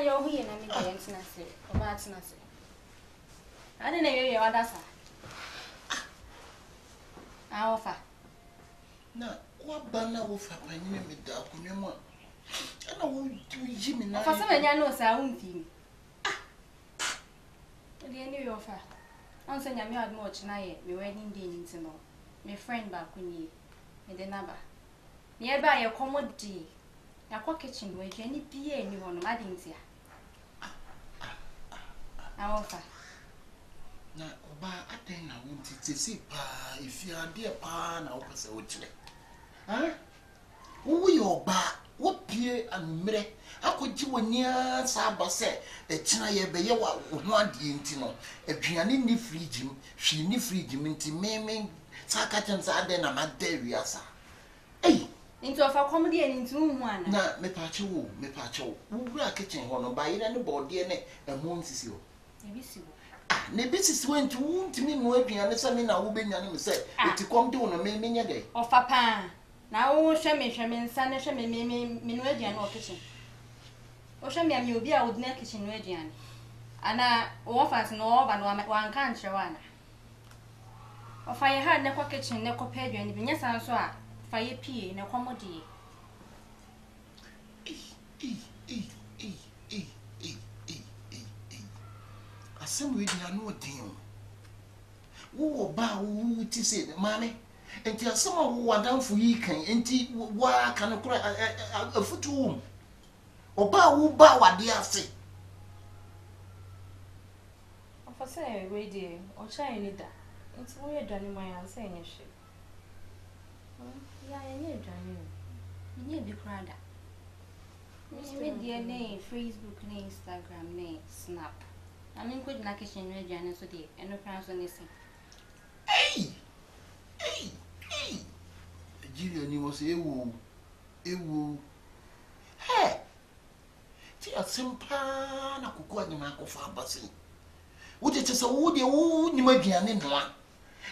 you're here and I'm going to say, or that's not say. I didn't know your other side. I offer. Now, what banner will happen in me, dark on your mouth? I won't do Jimmy now. For some, I know, sir, I won't be. What do you know your offer? I'm saying I'm not much tonight, my wedding day in tomorrow. My friend back with me, and the number. Nearby your commodity. Now, what kitchen where Jenny be anyone, I didn't see. I offer. Now, I think I want to see if you are dear pa now, Pastor Witchley. Huh? Who your bar? What peer and mere? How could you near Saba say a China be your one dintino, a piano ni free Jim, she ni free Jim into maiming Sakatans are then a mad dairyasa. Eh? Into a comedy and into one. Now, me pacho, who are kitchen one by any body and moon is you. Nebis went to wound to me, moving and listening. I will be young, said, to come to a maiming a day. Of papa. Now, Shaman, Sana Shaman, Minuadian or kitchen. Or Shaman, you'll be out near kitchen Radian. And I offers no over one can't show one. Of I had no kitchen, no companion, and yes, I saw fire pea in a commodity. Some way they are not deal. Who bow to say, Mammy, and tell someone who are down for ye can empty why can cry a foot room. Or bow who bow what they are say. For say, radio, or China, it's weird, Johnny, my answer, and shit. Yeah, I need Johnny. You need to cry that. Maybe their name, Facebook, name, Instagram, name, Snap. I mean, good luck in radio and so deep, and no crowns on this. Hey! Gillian, you must say, woo. Hey! Tia Simpana could go in Marco Fabasi. Would it is a woody old Nimagian in one?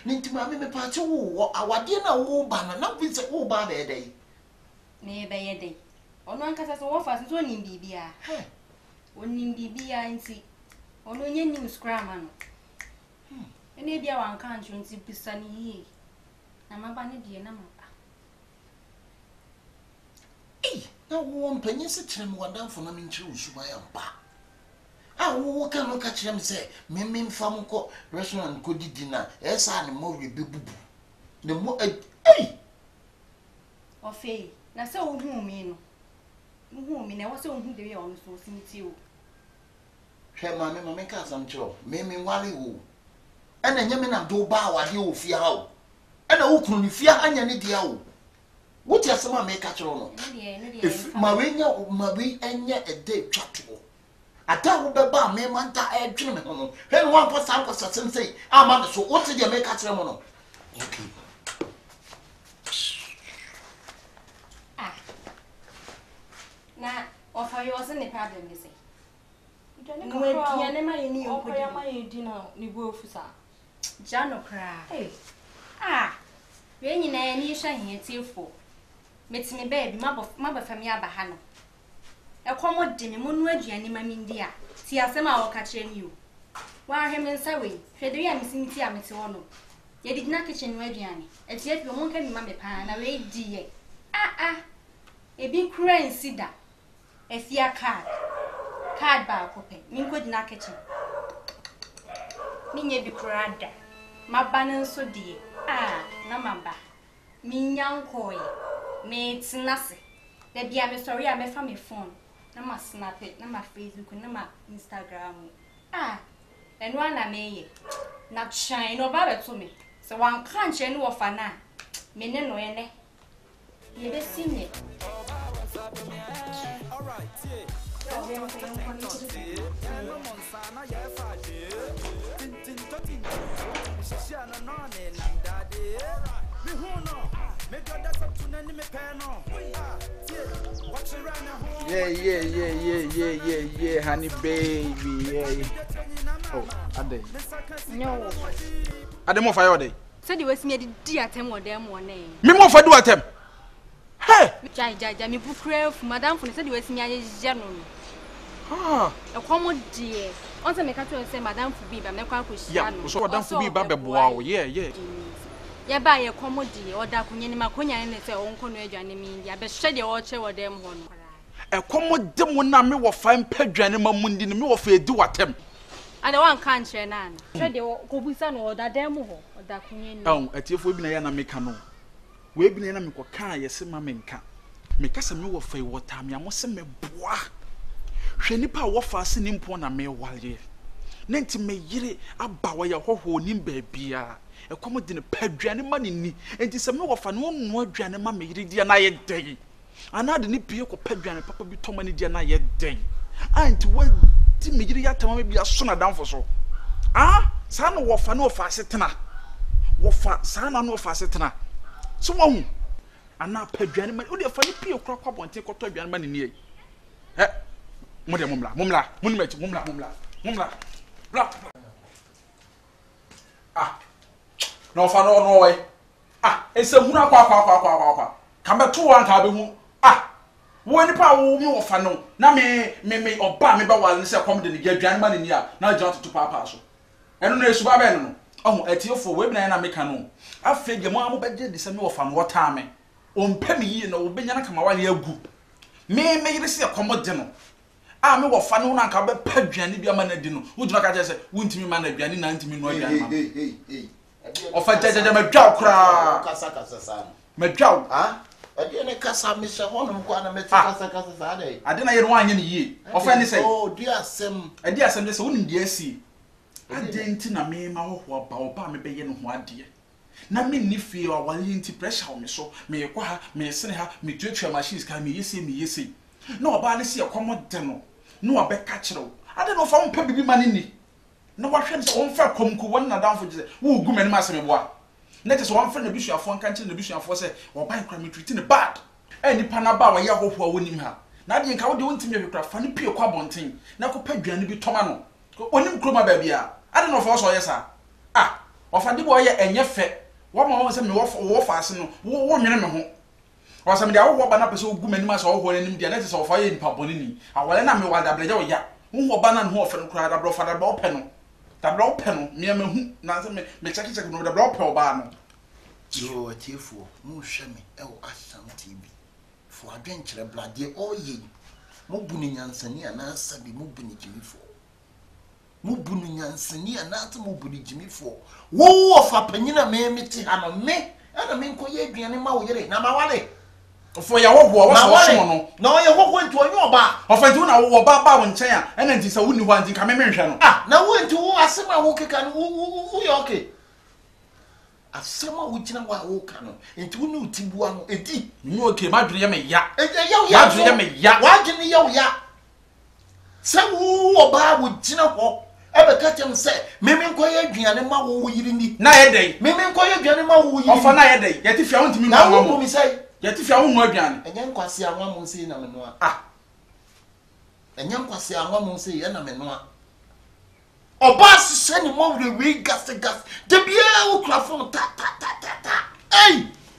Ninty mammy party woo, our dinner woo banner, not with the old bar day. Nay, by a day. Or one cat as offers one in BBA. Hey! One in BBA and see. Or no new scram. And maybe I want country and see sunny. I'm a banner dear number. Eh, now one penny sit him one down for nothing choose my umpa. I will come catch him say, Mimim Famco restaurant could dinner, as I am more boo. The more eh. Or fay, now so whom I was so who they are on so since you. Share mammy cast some job, Mimim Wally woo. And then Yamin do bow what you fear how. And I will fear any deal. What does someone make a trono? If Marina or Marie and yet a day chatable. I tell the bar, may want to add Jimmy. Then one for some person say, I'm on the so what did you make a trono? Okay. Ah. Now, offer you wasn't a problem, you say. My dinner, you go for some. Jano cry. Ah, when you know any shine here till 4. Meets me baby, mother family abahano. A commod dinner, moonward, and my India. See, I some hour catching you. Why him in Surrey? Fedria missing tea, Miss Ono. You did not catch in Rediani, and yet you won't carry mammy pan away, dear. Ah, a big crane cedar. A fear card bar copy, mean good not catching. Minye be crada. My banner so dear. Ah, no mamba. Me young coy. Mates nothing. There be a story I made from your phone. No my snap it, no my Facebook, no my Instagram. Ah, and one I may not shine or bother to me. So one can't shine no for now. Me no any. You be seen it. All right, Yeah, honey baby, yeah. Oh, Ade. No. Ade fire all day. Said you was me the dear time or them one name. Me more for do atem. Hey! Jai, me book crave, madam, for said you was me a general. Ah. E komo die. On se me ka to say madam Fubi ba me kwa Yeah, so madam Fubi ba beboa wo. Yeah. Ya ba ye komo die oda kunye ni makonya ne se on kono adwane mi dia be hwe de wo che wo dem ho no. E komo dem na me wo fa mpadwane mamundi ne me wo fa edi watem. Ade wan kan che na na. Hwe de ko busa no oda dem ho oda kunye ni. Atiefo bi na ya na meka no. We bi na na me ko kan yese ma me nka. Me kasa me wo fa wota me amo se me boa. Hwe nipa wo fa se ni mpo na me wale. Na nti me yire aba wo ya hoho ni baabia. E komo de ne padwane ma ne ni. Nti se me wo fa no no adwane ma me yire dia na ye dai. Ana de ni pie ko padwane papa bi to ma ne dia na ye dai. Anti wa ti me yire ya tama me bia so na danfo so. Ah, sa no wo fa no fa asetena. Wo fa sa na no fa asetena. So wo ana padwane ma o de fa ni pie kura kwa bonte ko to adwane ma ne ni. Mo de mumla munmechi mumla bla. Ah no fa no way. Ese huna kwa kamba to wan ka be hu. Wo nipa wo mi wo fa no na me oba me ba wale se kom de ne adwane ma ne ni a na agya to papa so eno na esu ba be no atiefo we bi na na meka no afa ge mo amo be de se me wo fa no wota me o mpa me yi na wo benya na kama wale agu me yire se kom de no me wo fa no na nka be padwane bi ama na di no wo dina ka je se wo ntimi ma na adwane na ntimi no adwane ma hey ofa jajaja madwa kra kasa sa madwa ade ne kasa me se honum kwa na meti kasa sa ade ade na ye no anye ne yi ofa ni say di asem de se wonim de asi ade nti na me ma ho ba oba me be ye no ho ade na me ni fie wa wale nti pressure me so me kwa ha me sene ha me tuatua machines ka me yesi na oba ne se yakomode no na oba ka kire ade no fa mpa bibi ma ne ni na wa hwe se on fa komku won na danfo je wo gu mani ma se me boa na te so on fa na bisuafo nka kire na bisuafo se oba nkra me treat ne bad nipa na ba wa ye hoho a wonim ha na de nka wo de wontimi hwekra fa ne pie kwa bonten na ko padwane bi toma no onim kroma ba bia ade no fa so yesa ofa de bo ye enye fe wo ma wo se me wo fa ase no wo nwene me ho wo se me de wo ba na pese ogu mani ma so wo ho nim dia na te so fa ye nipa boni ni awale na me wa da bleje wo ya wo ba na no ho fe no kra da bro fa da bro pe no me ma hu na se me check no da bro pe oba no yo atiefo mu hwe me e wo Asam TV fo adwenkyere blade oye mo bunu nyansani ana sabi mo bunu jimifo mo bunu nyansani ana ata mo bunu jimifo wo fa panyina me meti ha no me ana me nkoye aduane ma wo yere na ma wale fo ya wo wo so no na ye wo ntu onye oba ofanti na wo ba wo nchen a ena nti sa woni ho anti ka me menhwe no na wo ntu wo asema wo keka no wo ye okay asema wo gina wo ka no nti wo ne utibua no edi ni okay madwene ye me ya madwene ye me ya wadwene ye ya se wo oba wo gina ho ebe ka tem se meme nkoye aduane ma wo yiri ni na ye dai meme nkoye aduane ma wo yiri ofa na ye dai ye ti fia wo ntimi na wo mi sai ye ti fia wo hu aduane enye nkwase anwa mo sei na me no enye nkwase anwa mo sei ya na me no oba sise ni mo we gas de bia wo krafo ta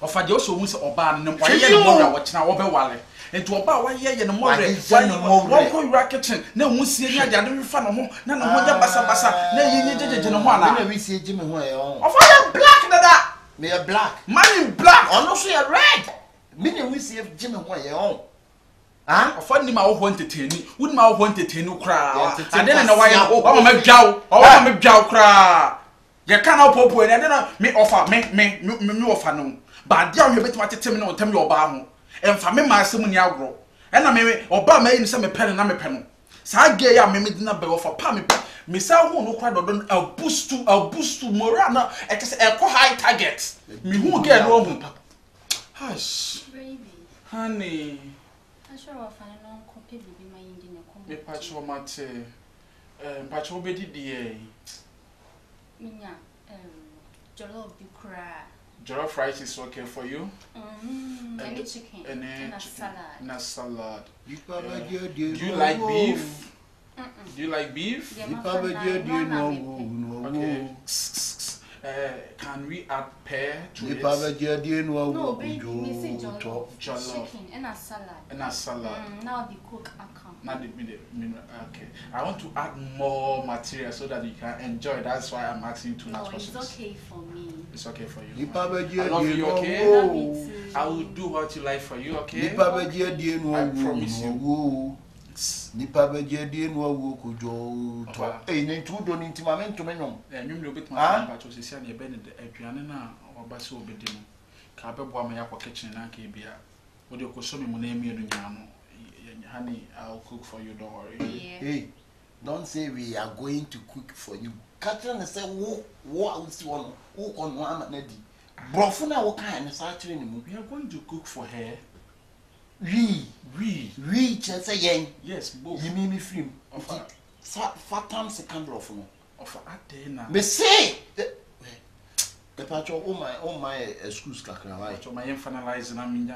ofa de o so hu se oba no wa ye no mo ra wo kina wo be wale enti oba wa ye no mo re wo ko yura kitchen na hu sie ni ade de fa no ho na no ho ja basa na ye jejeje no ho ana na we sie jime ho e on ofa ya black dada me a black man in black ono so ya red me na we sie jime ho e on ofa ni ma wo ho entertain woni ma wo ho entertain kra ade na wa ye o ma dwaw kra ye kana popo ni ade na me ofa me ofa no ba dia wo betima tetem na otam yo ba ho emfa me ma asem ni agro e na me oba ma yi ni se me pene na me pene sa ge ya me medina be ofa pa me sa ho no kra dodo a boost moral na e kese e ko high target me hu ge no mu hush baby honey sure wa fa no ko pe bibi ma yindi ne ko me pacho mate pacho obedi die minya jollof bikura jollof rice is okay for you and chicken and a salad na salad do you like beef do you like beef no okay can we add pear to the it? papa jadi no No, baby, me say to Jollof. chicken and a salad. And a salad. Now the cook account. Not the okay. I want to add more material so that you can enjoy. That's why I'm asking you to No, ask it's questions. okay for me. It's okay for you. the papa I jadi love you, okay? I love you too. I will do what you like for you, okay? the papa jadi no I promise you. the papa jadi no kujo to ne tudo ni ntimamento menwom You will bit my part to see any Benny Adriana or Basso Bedino. Cababo, my aqua kitchen and Kabia. Would you consume me name you honey? I'll cook for you, don't worry. Yeah. hey don't say we are going to cook for you Catherine say wo was one who on one na di brofo na wo kan ne sa kire ni mu We are going to cook for her. we just say yen Yes, both. you mean me film Of fatam second brofo no a day me say the patcho oh my excuse kakra why So my finalizing, I mean,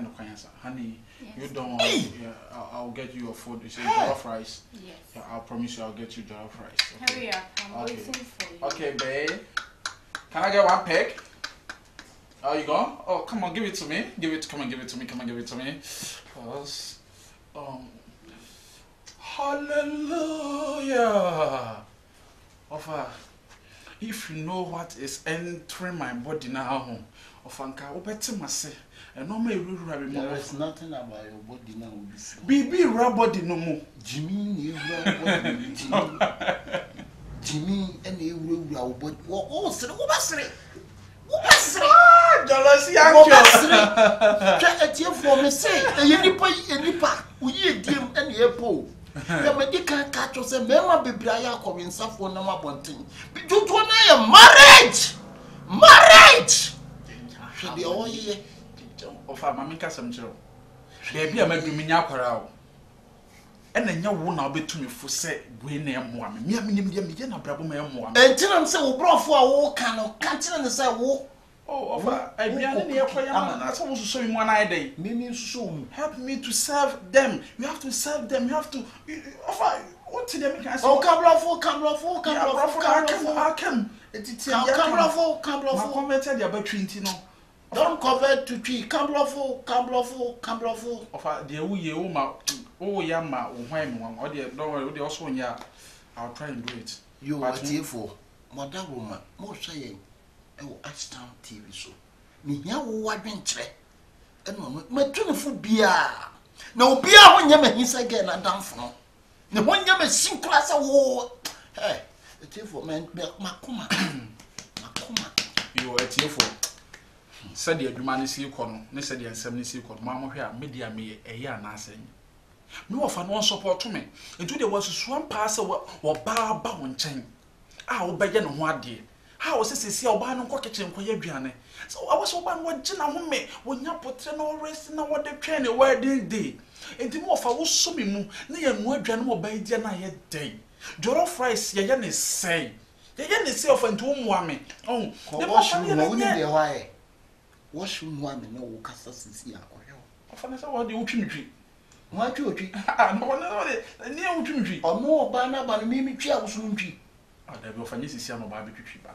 honey, Yes. you don't want. Yeah, I'll get you a food. You say jollof rice. Yes. Yeah, I'll promise you, I'll get you jollof rice. Okay. Hurry up, I'm Okay. waiting for you. Okay, babe. Can I get one peck? Oh, you go? Oh, come on, give it to me. Come on, give it to me. Come on, give it to me. Cause, hallelujah. Offer. If you know what is entering my body now, Ofanka, obeti mase. And no me there is nothing about your body now will be seen. Bibi body no more. Jimmy Jimmy and you will body oh sere wo basere Jealousy wo basere twa etie for me say enipa uyi diem ene epo ya medical catch say mema bebra ya akowensafo na mabonten bidudu na ya marriage should be all ye Ofa mama nka sam kire. Baby a madumi nya akwara o. Ena nya wo na obetumi fo se bue na emoa me. Me amenyem dia me na brabo ma emoa me. entinam say wo brofo a wo ka no kantine ne say wo Oh, Ofa, abiane ne yekoya ma na so wo so mi mo na ayedai. mimi nsuso mu Help me to serve them. You have to serve them. You have to Ofa, what to them can say? oh kambrofo I can. Etiti ya kambrofo Ma converted ya battery nti no. don't convert to tree kambrofo Ofa, de wo ye wo ma wo ya ma wo hwan me wan. O de don't worry, o de also nya. I'll try and do it. you But what here for mother woman mo hwe yen e wo Ashtown TV so me hia wo wadwenkyere e no matwunefo bia na obia ho nya mahisa ge na damfo no ne ho nya masinkura se wo here for man makoma you are for said the adwuma ne si kɔ no ne said the nsɛm ne si kɔ no ma mo hwɛ a media me ɛyɛ anaasɛ me wɔfa no support me ntu de wasusu ampa sɛ wo ba wo nkyɛn a wo bɛyɛ ne ho ade ha wo sesesi a wo ba no nkɔ kitchen nkɔ yɛ aduane so wo so ba no wɔgye na ho me wo nya potre na rest na wo de twɛn ne wedding day nti mo wɔfa wo so me mu ne yɛ no aduane mo ba yi na yɛ den jollof rice yɛ ne sɛn yɛ ne sɛ ofa ntu wo moa me oh ne mo fa ne wo ni de hwae wo hwe mu ame na wo kasa sisi akɔhwɛ ofa ne sɛ wo de wo twimtwi wo atwi ah no wo ne wo twimtwi ɔno oba na ba no mimi twi a wo so ntwi da bi ofa ne sisi ano ba bi twitwi ba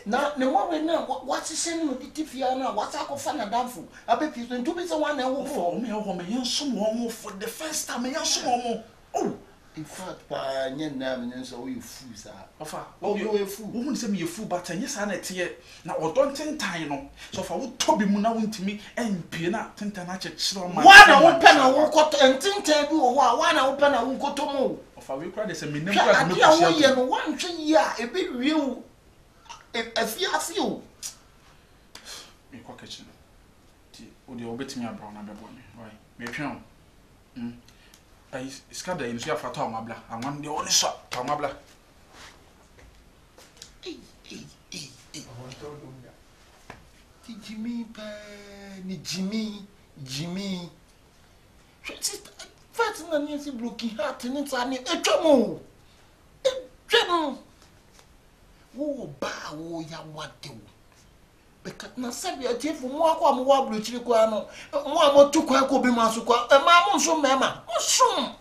na ne wo we na what sese no titifia na what akofa na damfo abepi so ntu bi se wan na wo fo me ho me yensom wo mo for the first time me yensom wo mo oh in fact pa nye na me nso wo fu sa ofa wo wo fu wo hu se me fu but anye sa na tie na odon tentan no so fa wo tobi mu na wontimi empie na tentan na chechiro ma wa na wo pe na wo koto entintan bi wo ho a wa na wo pe na wo koto mu ofa we kra de se me nem kra kra me ko wo ye no wan hwe yi a ebe wie wo afiase o me ko kitchen ti o de obetimi abro na bebo ni why me twen ai skada yin so ya fata o mabla anwan de oni so ta mabla ti Jimmy pa ni Jimmy fat na ni si broken heart ni ta ni etwamo wo ba wo ya wade wo bekat na sabi atiefo mo akwa mo wa blochiri kwa no mo amotu kwa ko bi maso kwa ma mo nso mema osom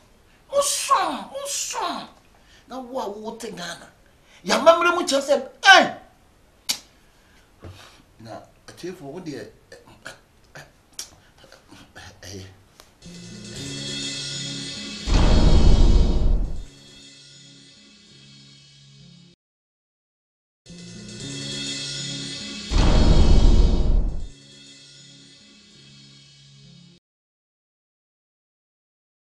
na wo te Ghana ya mamre mu che se na atiefoɔ wo deɛ